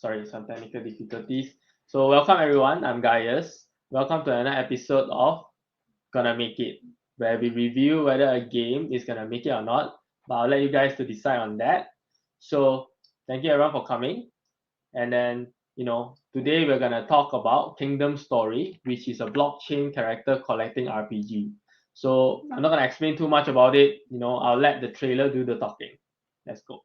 some technical difficulties. So welcome everyone. I'm Gaius. Welcome to another episode of Gonna Make It, where we review whether a game is gonna make it or not. But I'll let you guys to decide on that. So thank you everyone for coming. And then today we're gonna talk about Kingdom Story, which is a blockchain character collecting RPG. So I'm not gonna explain too much about it. I'll let the trailer do the talking. Let's go.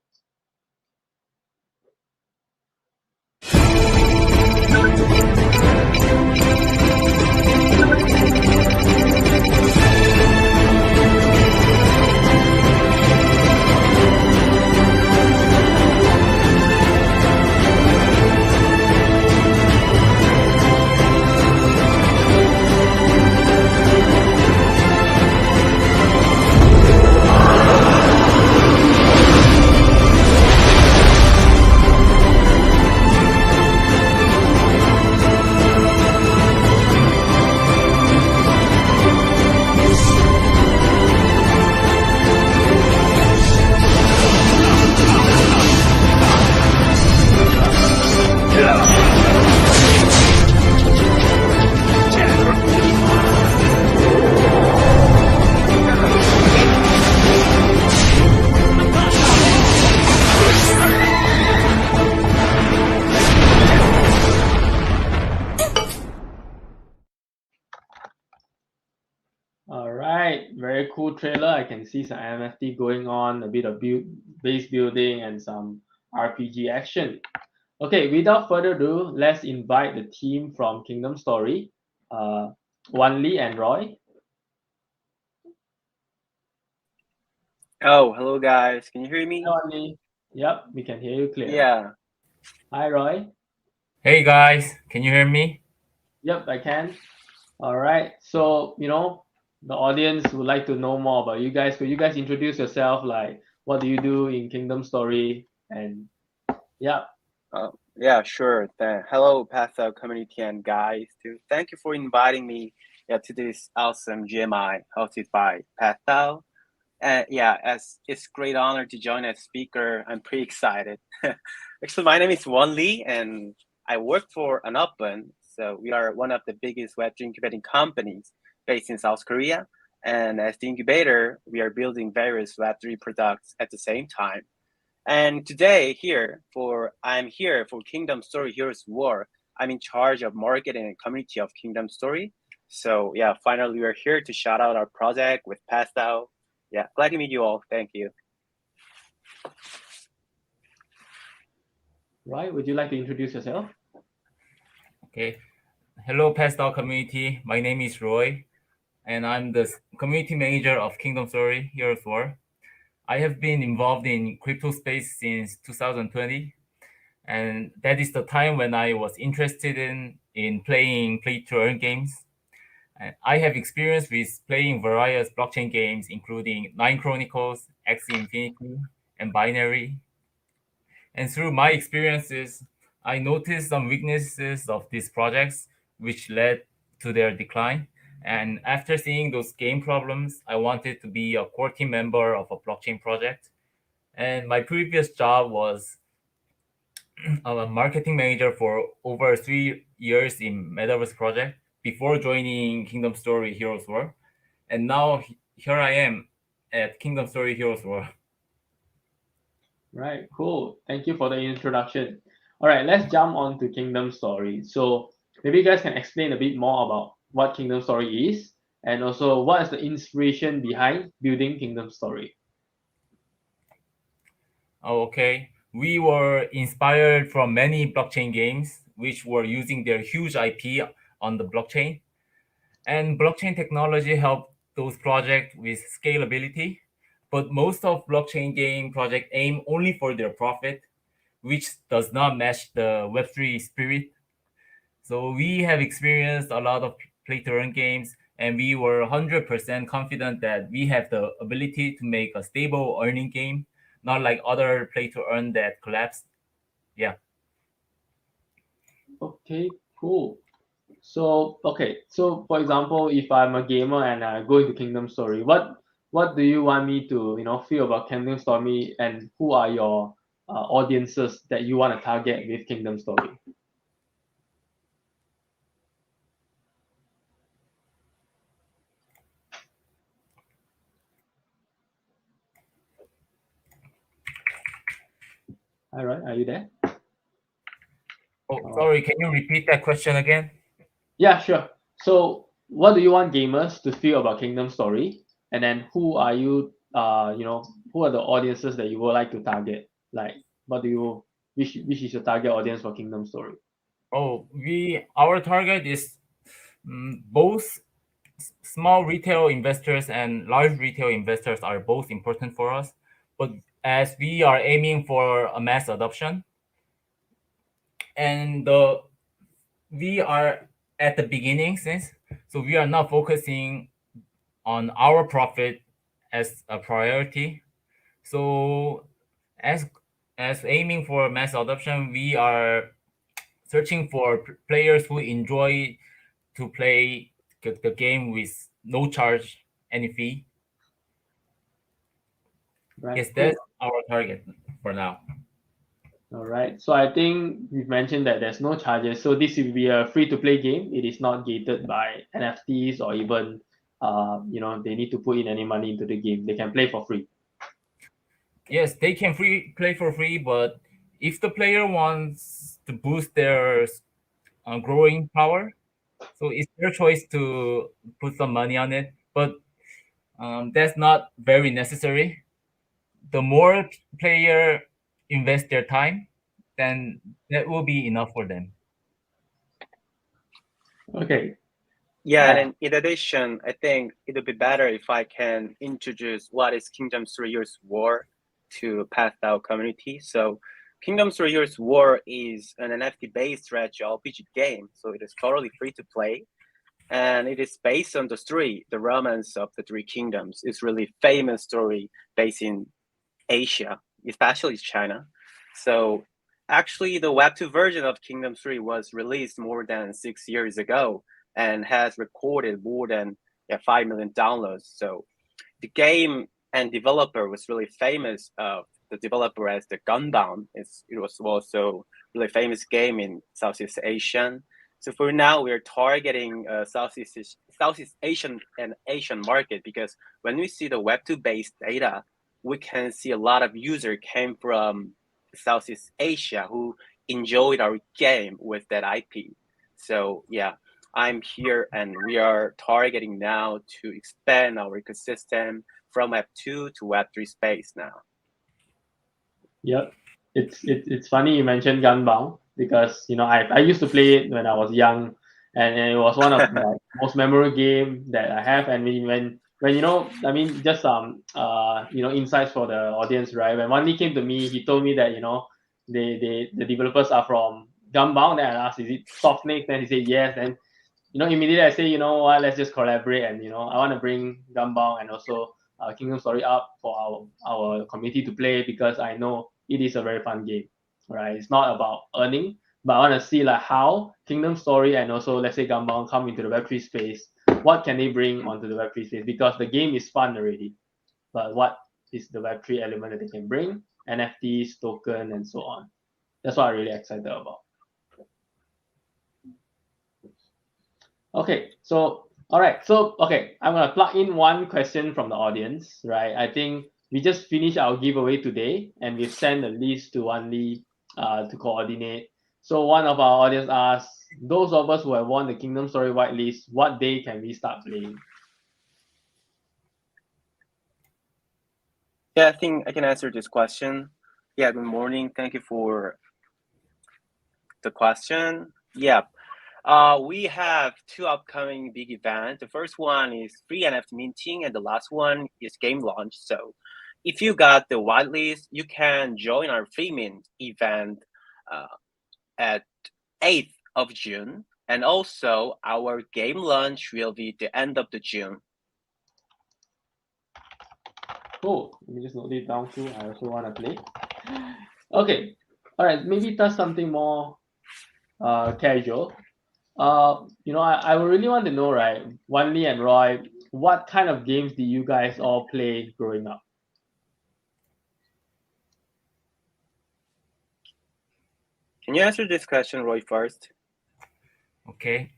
All right, very cool trailer. I can see some MFT going on, a bit of base building, and some RPG action. Okay, without further ado, let's invite the team from Kingdom Story, Wan Lee and Roy. Oh, hello guys. Can you hear me? Hi, Wan Lee. Yep, we can hear you clear. Yeah. Hi, Roy. Hey guys, can you hear me? Yep, I can. All right. So, the audience would like to know more about you guys. Could you guys introduce yourself? Like, what do you do in Kingdom Story? And yeah. Yeah, sure. Hello, PathDAO community and guys. Thank you for inviting me to this awesome GMI hosted by PathDAO. And as it's a great honor to join as speaker. I'm pretty excited. Actually, my name is Won Lee, and I work for an Open. So we are one of the biggest Web3 incubating companies based in South Korea. And as the incubator, we are building various Web3 products at the same time. And today I'm here for Kingdom Story Heroes War. I'm in charge of marketing and community of Kingdom Story. So yeah, finally we're here to shout out our project with PathDAO. Yeah, glad to meet you all. Thank you. Roy, would you like to introduce yourself? Okay. Hello, PathDAO community. My name is Roy, and I'm the community manager of Kingdom Story Heroes War. I have been involved in crypto space since 2020, and that is the time when I was interested in playing play-to-earn games. And I have experience with playing various blockchain games, including Nine Chronicles, Axie Infinity, and Binary. And through my experiences, I noticed some weaknesses of these projects, which led to their decline. And after seeing those game problems, I wanted to be a core team member of a blockchain project. And my previous job was a marketing manager for over 3 years in Metaverse project before joining Kingdom Story Heroes War. And now here I am at Kingdom Story Heroes War. Right, cool. Thank you for the introduction. All right, let's jump on to Kingdom Story. So maybe you guys can explain a bit more about what Kingdom Story is, and also what is the inspiration behind building Kingdom Story. Okay. We were inspired from many blockchain games which were using their huge IP on the blockchain. And blockchain technology helped those projects with scalability. But most of blockchain game projects aim only for their profit, which does not match the Web3 spirit. So we have experienced a lot of play to earn games, and we were 100% confident that we have the ability to make a stable earning game, not like other play to earn that collapsed. Yeah. Okay, cool. So so for example, if I'm a gamer and I go into Kingdom Story, what do you want me to feel about Kingdom Story, and who are your audiences that you want to target with Kingdom Story? All right, are you there? Oh, sorry, can you repeat that question again? Yeah, sure. So, what do you want gamers to feel about Kingdom Story? And then, who are you? Who are the audiences that you would like to target? Like, which is your target audience for Kingdom Story? Oh, our target is both small retail investors and large retail investors are both important for us. But as we are aiming for a mass adoption, and we are at the beginning since, so we are not focusing on our profit as a priority. So as aiming for mass adoption, we are searching for players who enjoy to play the game with no charge any fee. Right. Yes, that's our target for now. All right. So I think we've mentioned that there's no charges. So this will be a free-to-play game. It is not gated by NFTs or even, they need to put in any money into the game. They can play for free. Yes, they can play for free, but if the player wants to boost their growing power, so it's their choice to put some money on it. But that's not very necessary. The more player invest their time, then that will be enough for them. Okay. Yeah, and in addition, I think it would be better if I can introduce what is Kingdom 3 Years War to PathDAO community. So Kingdom 3 Years War is an NFT-based strategy RPG game, so it is totally free to play. And it is based on the story, the romance of the three kingdoms. It's really famous story based in Asia, especially China. So actually the Web2 version of Kingdom 3 was released more than 6 years ago and has recorded more than 5 million downloads. So the game and developer was really famous. The developer as the Gunbound. It was also really famous game in Southeast Asia. So for now, we're targeting Southeast Asian and Asian market because when we see the Web2 based data, we can see a lot of users came from Southeast Asia who enjoyed our game with that IP. So yeah, I'm here and we are targeting now to expand our ecosystem from Web2 to Web3 space now. Yep. It's funny you mentioned Gunbound because I used to play it when I was young, and it was one of the most memorable game that I have. And when just insights for the audience, right? When Wanli came to me, he told me that the developers are from Gunbound. Then I asked, is it Softnik? Then he said yes. Then immediately I say, you know what, let's just collaborate, and I want to bring Gunbound and also Kingdom Story up for our community to play because I know it is a very fun game, right? It's not about earning, but I want to see like how Kingdom Story and also let's say Gunbound come into the Web3 space. What can they bring onto the Web3 space? Because the game is fun already, but what is the Web3 element that they can bring? NFTs, token, and so on. That's what I'm really excited about. Okay, so all right, so okay, I'm gonna plug in one question from the audience, right? I think we just finished our giveaway today, and we've sent a list to Wanli to coordinate. So one of our audience asked, those of us who have won the Kingdom Story whitelist, what day can we start playing? Yeah, I think I can answer this question. Yeah, good morning. Thank you for the question. Yeah, we have two upcoming big events. The first one is free NFT minting, and the last one is game launch. So if you got the whitelist, you can join our free mint event at 8th of June. And also our game launch will be the end of the June. Cool. Let me just note it down too. I also want to play. Okay. All right. Maybe touch something more casual. I would really want to know, right, Wanli and Roy, what kind of games do you guys all play growing up? Can you answer this question, Roy, first? Okay.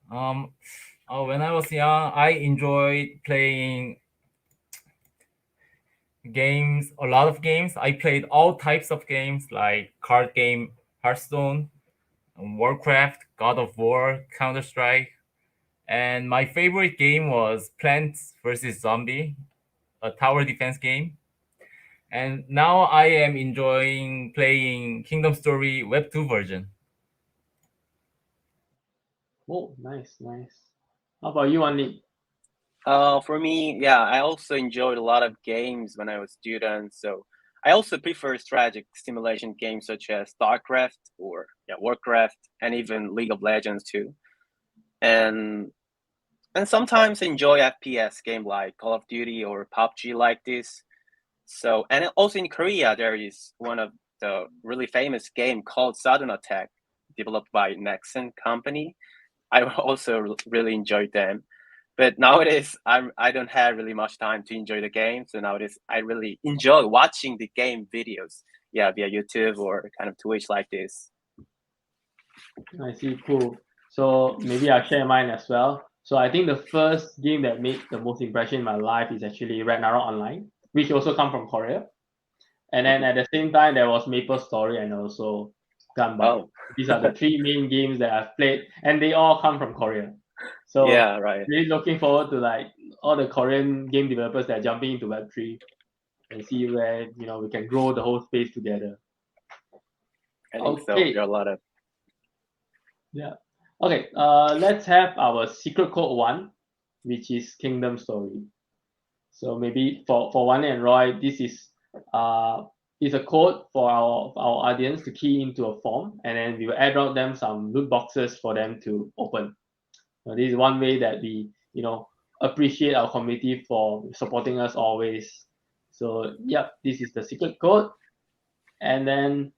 When I was young, I enjoyed playing games, a lot of games. I played all types of games like card game, Hearthstone, Warcraft, God of War, Counter Strike, and my favorite game was Plants vs Zombie, a tower defense game. And now I am enjoying playing Kingdom Story Web 2 version. Oh, nice, nice. How about you, Anli? For me, yeah, I also enjoyed a lot of games when I was a student. So I also prefer strategic simulation games such as StarCraft or Warcraft and even League of Legends too. And and sometimes enjoy FPS game like Call of Duty or PUBG like this. So and also in Korea there is one of the really famous game called Sudden Attack, developed by Nexon company. I also really enjoyed them. But nowadays, I don't have really much time to enjoy the game. So nowadays, I really enjoy watching the game videos, yeah, via YouTube or kind of Twitch like this. I see, cool. So maybe I'll share mine as well. So I think the first game that made the most impression in my life is actually Ragnarok Online, which also come from Korea. And then at the same time, there was Maple Story and also Gunbound. Oh, These are the three main games that I've played, and they all come from Korea. So yeah, right. really looking forward to like all the Korean game developers that are jumping into Web3 and see where we can grow the whole space together. I think so. Okay, There are a lot of. yeah. Okay, let's have our secret code one, which is Kingdom Story. So maybe for Wan and Roy, this is a code for our audience to key into a form, and then we will add out them some loot boxes for them to open. This is one way that we appreciate our community for supporting us always. So yep, this is the secret code, and then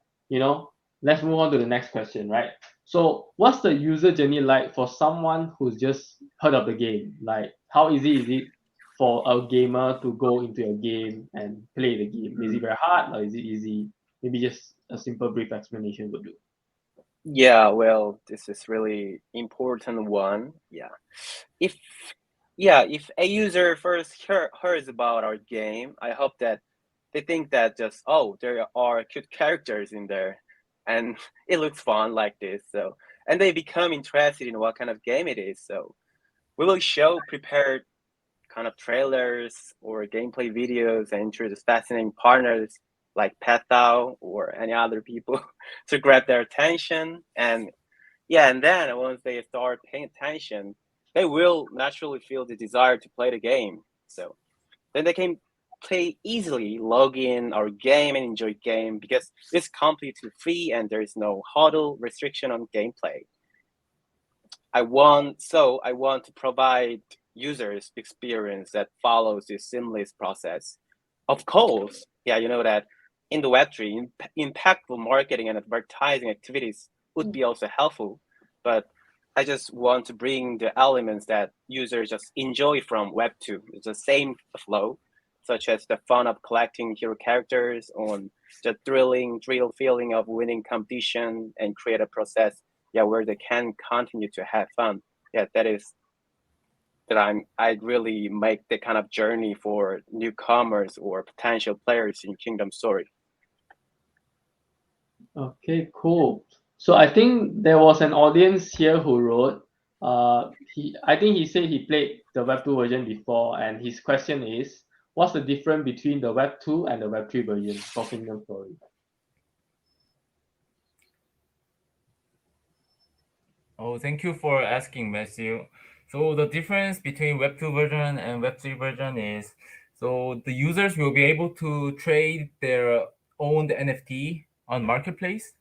let's move on to the next question, right? So what's the user journey like for someone who's just heard of the game? Like how easy is it for a gamer to go into a game and play the game? Is it very hard or is it easy? Maybe just a simple brief explanation would do. Yeah, well, this is really important one. If if a user first hears about our game, I hope that they think that just there are cute characters in there, and it looks fun like this. So and they become interested in what kind of game it is. So we will show prepared kind of trailers or gameplay videos and introduce fascinating partners like PathDAO or any other people to grab their attention. And then once they start paying attention, they will naturally feel the desire to play the game. So then they can play easily, log in our game and enjoy game because it's completely free and there is no huddle restriction on gameplay. I want to provide users experience that follows this seamless process. Of course, you know that in the Web3, impactful marketing and advertising activities would be also helpful, but I just want to bring the elements that users just enjoy from Web2. It's the same flow, such as the fun of collecting hero characters, on the thrill feeling of winning competition and create a process, where they can continue to have fun. That is that I'd really make the kind of journey for newcomers or potential players in Kingdom Story. Okay, cool. So I think there was an audience here who wrote. I think he said he played the Web 2 version before, and his question is, what's the difference between the Web 2 and the Web 3 version for Kingdom Story? Oh, thank you for asking, Matthew. So the difference between Web 2 version and Web 3 version is, so the users will be able to trade their owned NFT on marketplace,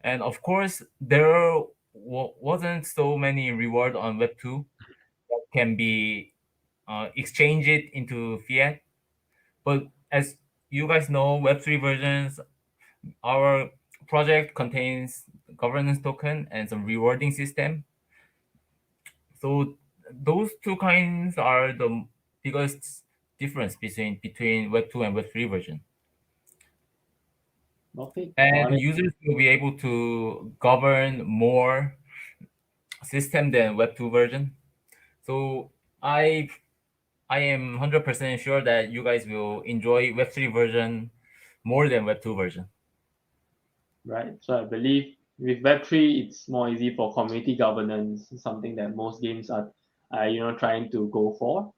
and of course there wasn't so many reward on Web 2 that can be exchanged it into fiat. But as you guys know, Web 3 versions, our project contains governance token and some rewarding system. So those two kinds are the biggest difference between Web 2 and Web 3 version. Okay. And users will be able to govern more system than Web 2 version. So I am 100% sure that you guys will enjoy Web 3 version more than Web 2 version. Right. So I believe with Web3, it's more easy for community governance, something that most games are trying to go for.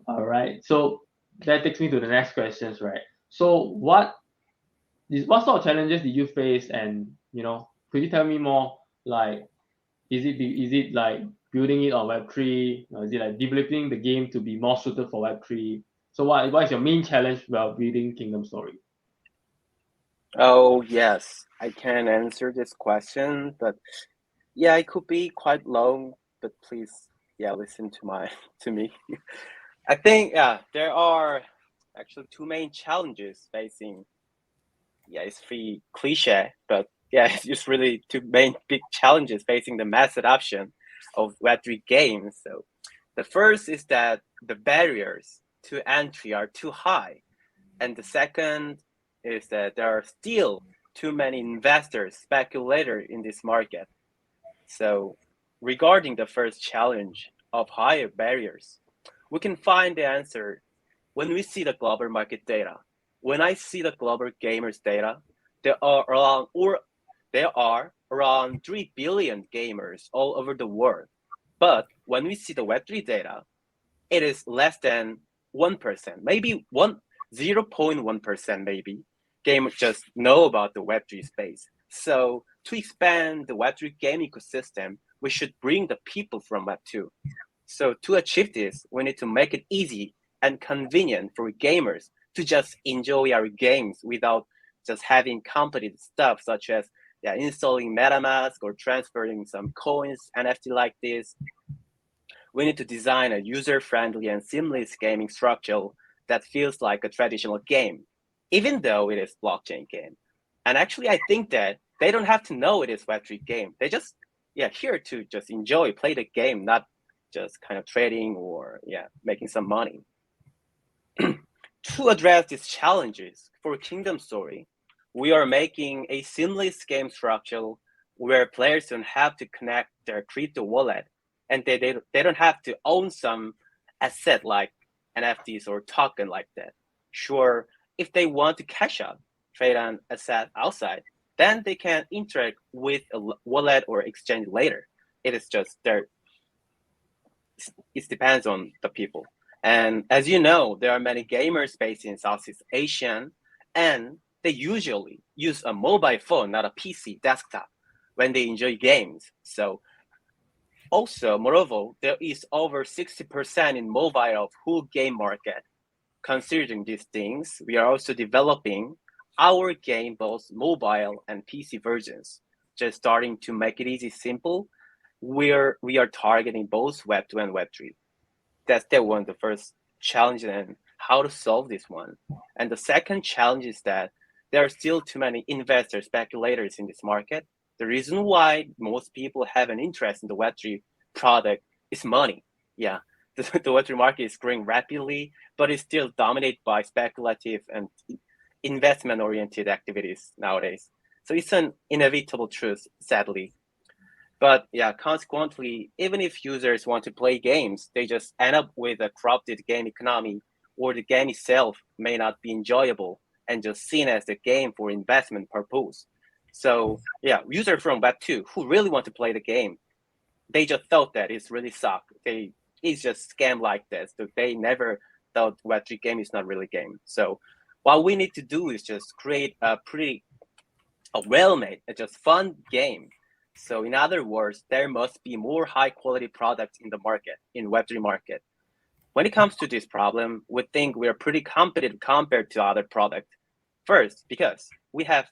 All right. So that takes me to the next questions, right? So what sort of challenges did you face, and could you tell me more? Like, is it like building it on Web3, or is it like developing the game to be more suited for Web3? So what is your main challenge while building Kingdom Story? Oh, yes, I can answer this question, but yeah, it could be quite long, but please, yeah, listen to me. I think, yeah, there are actually two main challenges facing. Yeah, it's pretty cliche, but yeah, it's just really two main big challenges facing the mass adoption of Web3 games. So the first is that the barriers to entry are too high. And the second is that there are still too many investors, speculators in this market. So regarding the first challenge of higher barriers, we can find the answer when we see the global market data. When I see the global gamers data, there are around 3 billion gamers all over the world. But when we see the Web3 data, it is less than 1%, maybe 0.1% maybe. Gamers just know about the Web3 space. So to expand the Web3 game ecosystem, we should bring the people from Web2. So to achieve this, we need to make it easy and convenient for gamers to just enjoy our games without just having complicated stuff such as installing MetaMask or transferring some coins, NFT like this. We need to design a user-friendly and seamless gaming structure that feels like a traditional game, even though it is blockchain game. And actually, I think that they don't have to know it is Web3 game. They just here to just enjoy, play the game, not just kind of trading or making some money. To address these challenges for Kingdom Story, we are making a seamless game structure where players don't have to connect their crypto wallet, and they don't have to own some asset like NFTs or token like that. Sure, if they want to cash out, trade an asset outside, then they can interact with a wallet or exchange later. It is just it depends on the people. And as you know, there are many gamers based in Southeast Asia, and they usually use a mobile phone, not a PC desktop, when they enjoy games. So also, moreover, there is over 60% in mobile of whole game market. Considering these things, we are also developing our game, both mobile and PC versions, just starting to make it easy, simple. We are targeting both Web 2 and Web 3. That's the first challenge, and how to solve this one. And the second challenge is that there are still too many investors, speculators in this market. The reason why most people have an interest in the Web3 product is money. Yeah, the Web3 market is growing rapidly, but it's still dominated by speculative and investment-oriented activities nowadays. So it's an inevitable truth, sadly. But consequently, even if users want to play games, they just end up with a corrupted game economy, or the game itself may not be enjoyable and just seen as a game for investment purpose. So users from Web 2 who really want to play the game, they just thought that it's really suck. It's just scam like this. So they never thought Web3 game is not really game. So what we need to do is just create a well-made, just fun game. So in other words, there must be more high-quality products in the market, in Web3 market. When it comes to this problem, we think we are pretty competitive compared to other products. First, because we have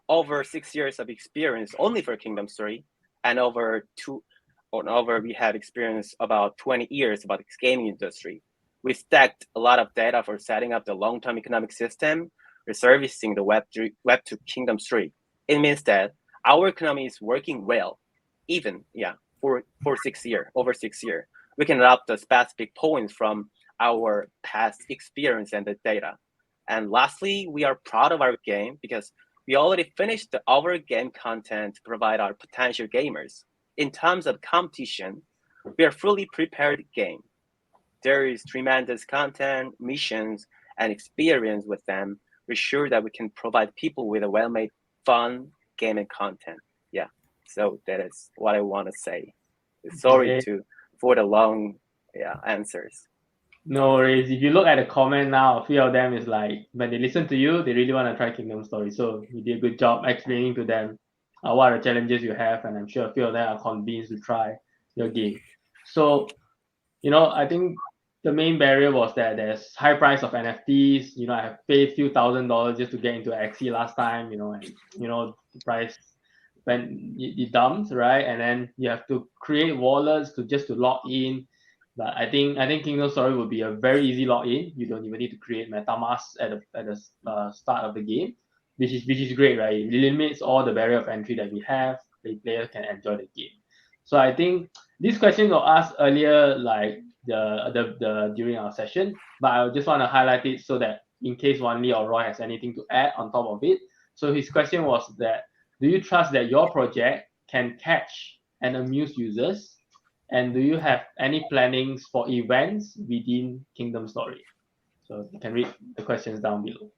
over 6 years of experience only for Kingdom Story, and we have experience about 20 years about the gaming industry. We stacked a lot of data for setting up the long-term economic system, reservicing the Web2 Kingdom Story. It means that our economy is working well, even for over 6 years. We can adopt the specific points from our past experience and the data. And lastly, we are proud of our game because we already finished our game content to provide our potential gamers. In terms of competition, we are fully prepared game. There is tremendous content, missions, and experience with them. We're sure that we can provide people with a well-made, fun gaming content. Yeah, so that is what I want to say. Sorry for the long answers. No worries. If you look at the comment now, a few of them is like when they listen to you, they really want to try Kingdom Story. So you did a good job explaining to them what are the challenges you have, and I'm sure a few of them are convinced to try your game. So, I think the main barrier was that there's high price of NFTs. I have paid a few $1,000s just to get into XE last time, and the price when it dumps, right? And then you have to create wallets to log in. But I think Kingdom Story would be a very easy login. You don't even need to create MetaMask at the start of the game, which is great, right? It limits all the barrier of entry that we have. The players can enjoy the game. So I think this question was asked earlier, like the during our session, but I just want to highlight it so that in case Wanli or Roy has anything to add on top of it. So his question was that, do you trust that your project can catch and amuse users? And do you have any plannings for events within Kingdom Story? So you can read the questions down below.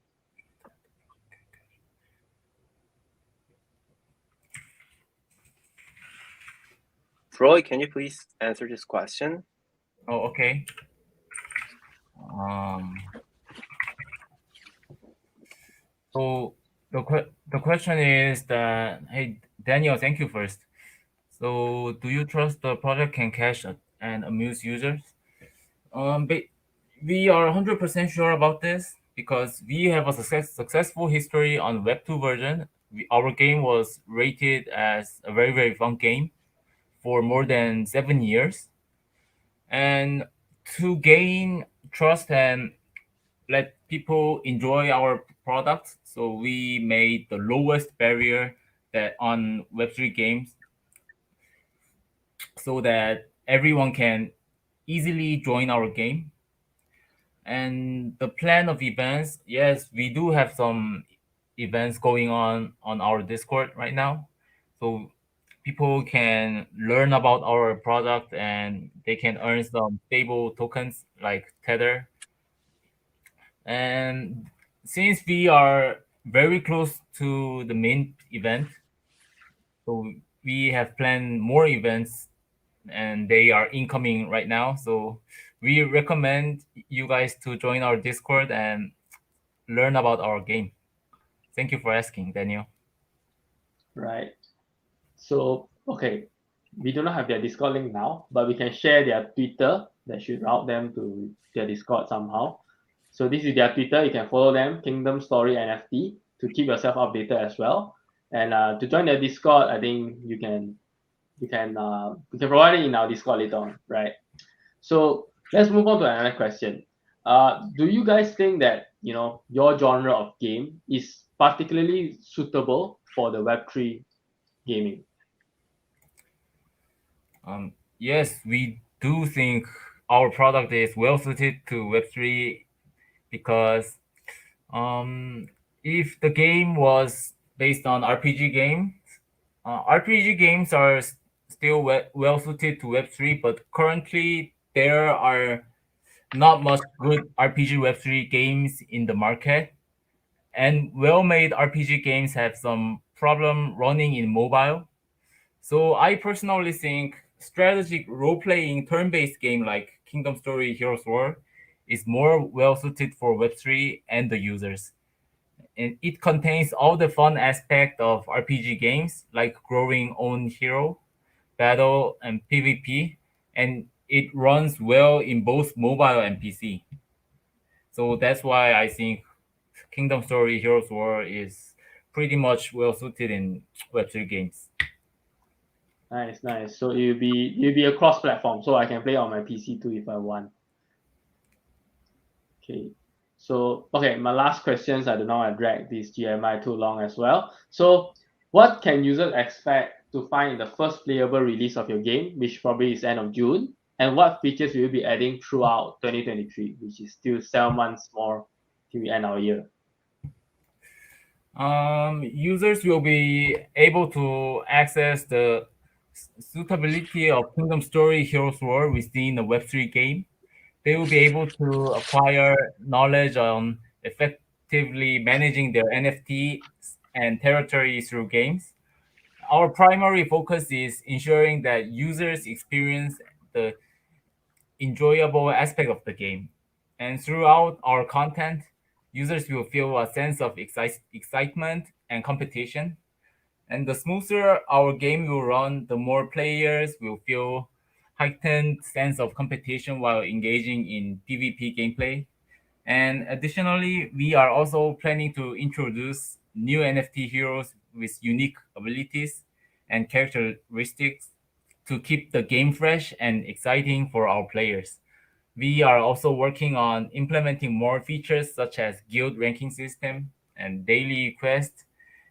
Roy, can you please answer this question? Oh, okay. So the question is that, hey, Daniel, thank you first. So do you trust the project can catch and amuse users? But we are 100% sure about this because we have a successful history on Web 2 version. Our game was rated as a very, very fun game for more than 7 years. And to gain trust and let people enjoy our product, so we made the lowest barrier that on Web3 games so that everyone can easily join our game. And the plan of events, yes, we do have some events going on our Discord right now. So people can learn about our product and they can earn some stable tokens like Tether. And since we are very close to the main event, so we have planned more events and they are incoming right now. So we recommend you guys to join our Discord and learn about our game. Thank you for asking, Daniel. Right. So, okay, we do not have their Discord link now, but we can share their Twitter that should route them to their Discord somehow. So this is their Twitter. You can follow them, Kingdom Story NFT, to keep yourself updated as well. And to join their Discord, I think you can provide it in our Discord later on, right? So let's move on to another question. Do you guys think that your genre of game is particularly suitable for the Web3 gaming? Yes, we do think our product is well suited to Web3 because if the game was based on RPG games, RPG games are still well suited to Web3, but currently there are not much good RPG Web3 games in the market. And well-made RPG games have some problem running in mobile. So I personally think strategic role-playing turn-based game like Kingdom Story Heroes War is more well-suited for Web3 and the users. And it contains all the fun aspect of RPG games like growing own hero, battle, and PvP, and it runs well in both mobile and PC. So that's why I think Kingdom Story Heroes War is pretty much well suited in Web3 games. Nice. So it'll be a cross-platform, so I can play on my PC too if I want. Okay. So my last questions. I do not want to drag this GMI too long as well. So what can users expect to find in the first playable release of your game, which probably is end of June? And what features will you be adding throughout 2023, which is still 7 months more till we end our year? Users will be able to access the suitability of Kingdom Story Heroes War within the Web3 game. They will be able to acquire knowledge on effectively managing their NFT and territory through games. Our primary focus is ensuring that users experience the enjoyable aspect of the game. And throughout our content, users will feel a sense of excitement and competition. And the smoother our game will run, the more players will feel heightened sense of competition while engaging in PvP gameplay. And additionally, we are also planning to introduce new NFT heroes with unique abilities and characteristics to keep the game fresh and exciting for our players. We are also working on implementing more features such as guild ranking system and daily quests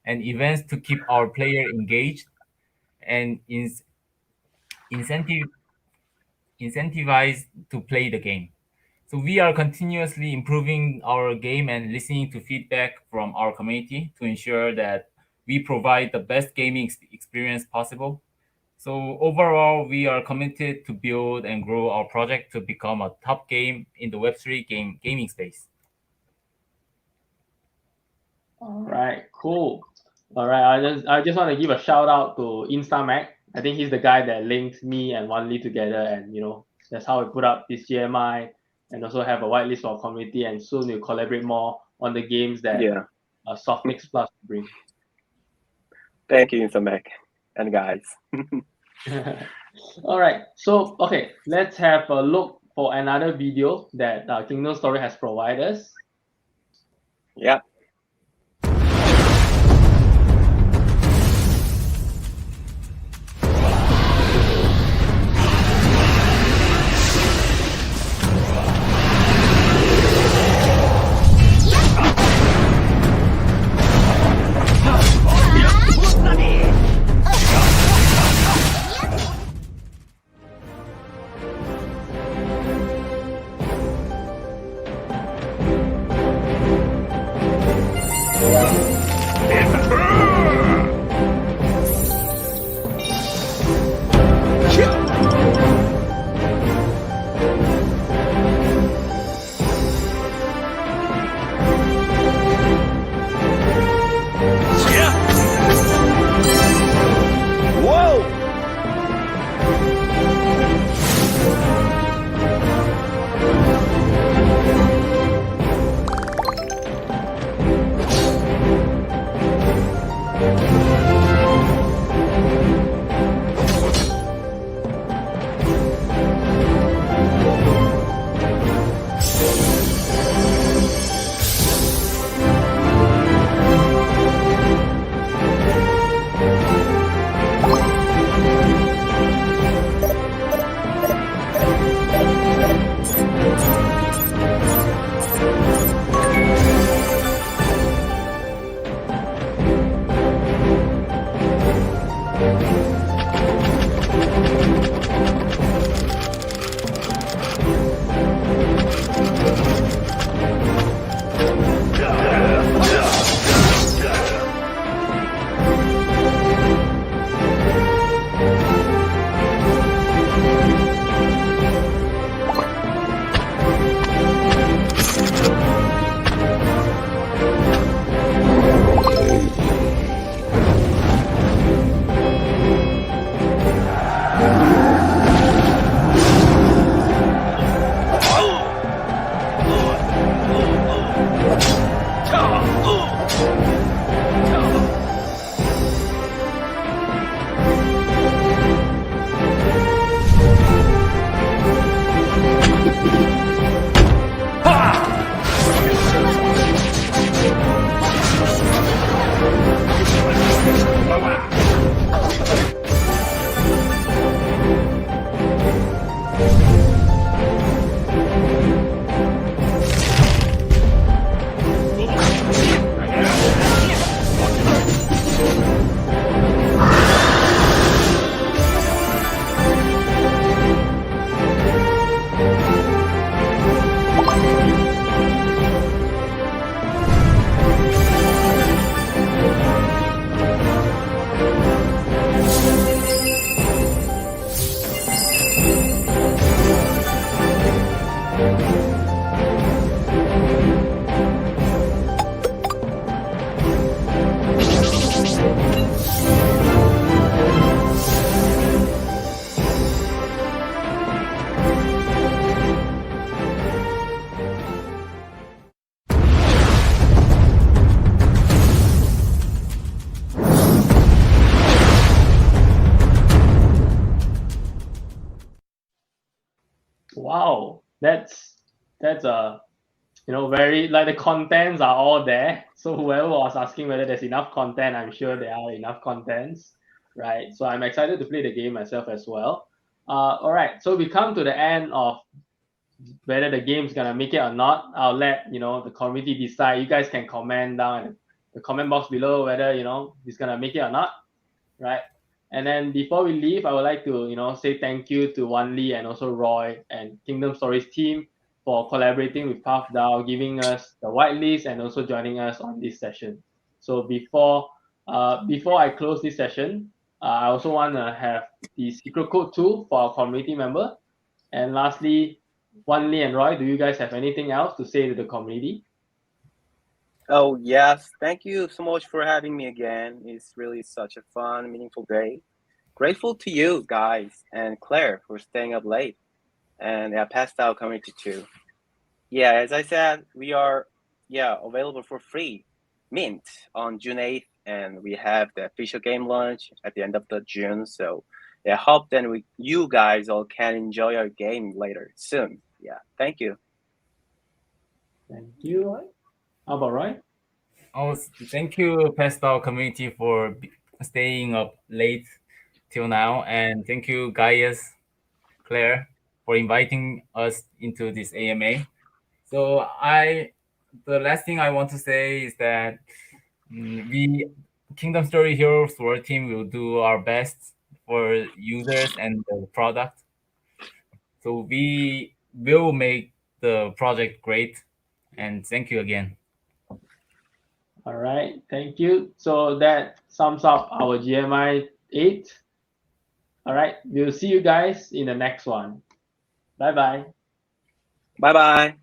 and events to keep our player engaged and incentive incentivized to play the game. So we are continuously improving our game and listening to feedback from our community to ensure that we provide the best gaming experience possible. So overall, we are committed to build and grow our project to become a top game in the Web3 gaming space. All right, cool. All right, I just want to give a shout out to InstaMac. I think he's the guy that links me and Wanli together, and that's how we put up this GMI, and also have a whitelist for our community. And soon we'll collaborate more on the games that Softmix Plus bring. Thank you, Insomac and guys. All right, so okay, let's have a look for another video that Kingdom Story has provided us. Yeah. Wow, that's a very like the contents are all there. So whoever was asking whether there's enough content, I'm sure there are enough contents, right? So I'm excited to play the game myself as well. All right, so we come to the end of whether the game's gonna make it or not. I'll let the community decide. You guys can comment down in the comment box below whether it's gonna make it or not, right? And then before we leave, I would like to say thank you to Wan Lee and also Roy and Kingdom Stories team for collaborating with PathDAO, giving us the whitelist and also joining us on this session. So before I close this session, I also want to have the secret code tool for our community member. And lastly, Wan Lee and Roy, do you guys have anything else to say to the community? Oh, yes. Thank you so much for having me again. It's really such a fun, meaningful day. Grateful to you guys and Claire for staying up late, and PathDAO community too. Yeah, as I said, we are available for free mint on June 8th, and we have the official game launch at the end of the June. So I hope then you guys all can enjoy our game later soon. Yeah, thank you. Thank you. How about Roy? Oh, thank you, PathDAO community, for staying up late till now, and thank you, Gaius, Claire, for inviting us into this AMA. So the last thing I want to say is that we Kingdom Story Heroes World Team will do our best for users and the product. So we will make the project great. And thank you again. All right, thank you. So that sums up our GMI 8. All right, we'll see you guys in the next one. Bye bye. Bye bye.